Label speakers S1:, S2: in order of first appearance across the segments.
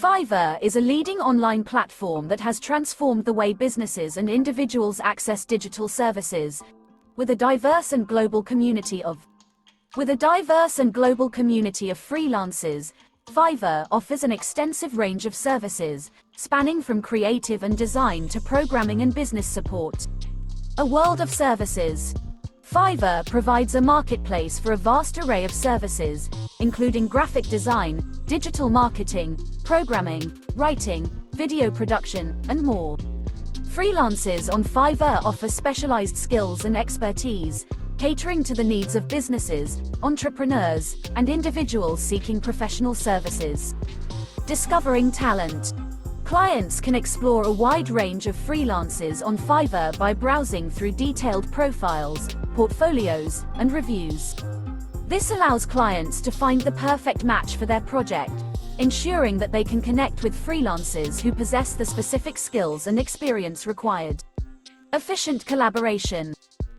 S1: Fiverr is a leading online platform that has transformed the way businesses and individuals access digital services. With a diverse and global community of freelancers, Fiverr offers an extensive range of services, spanning from creative and design to programming and business support. A world of services. Fiverr provides a marketplace for a vast array of services, including graphic design, digital marketing, programming, writing, video production, and more. Freelancers on Fiverr offer specialized skills and expertise, catering to the needs of businesses, entrepreneurs, and individuals seeking professional services. Discovering talent. Clients can explore a wide range of freelancers on Fiverr by browsing through detailed profiles, portfolios, and reviews. This allows clients to find the perfect match for their project, ensuring that they can connect with freelancers who possess the specific skills and experience required. Efficient collaboration.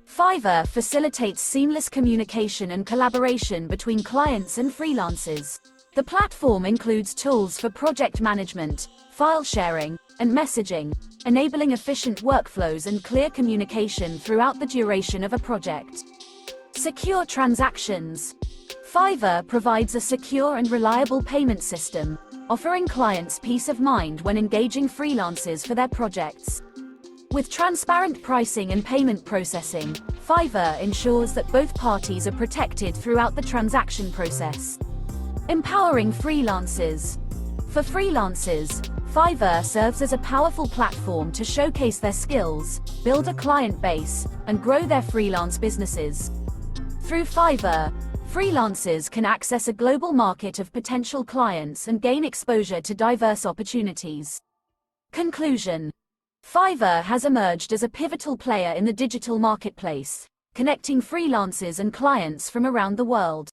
S1: Fiverr facilitates seamless communication and collaboration between clients and freelancers. The platform includes tools for project management, file sharing, and messaging, enabling efficient workflows and clear communication throughout the duration of a project. Secure transactions. Fiverr provides a secure and reliable payment system, offering clients peace of mind when engaging freelancers for their projects. With transparent pricing and payment processing, Fiverr ensures that both parties are protected throughout the transaction process. Empowering freelancers. For freelancers, Fiverr serves as a powerful platform to showcase their skills, build a client base, and grow their freelance businesses. Through Fiverr, freelancers can access a global market of potential clients and gain exposure to diverse opportunities. Conclusion. Fiverr has emerged as a pivotal player in the digital marketplace, connecting freelancers and clients from around the world.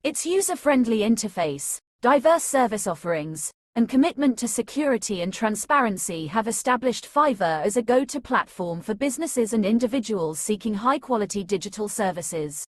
S1: Its user-friendly interface, diverse service offerings, and commitment to security and transparency have established Fiverr as a go-to platform for businesses and individuals seeking high-quality digital services.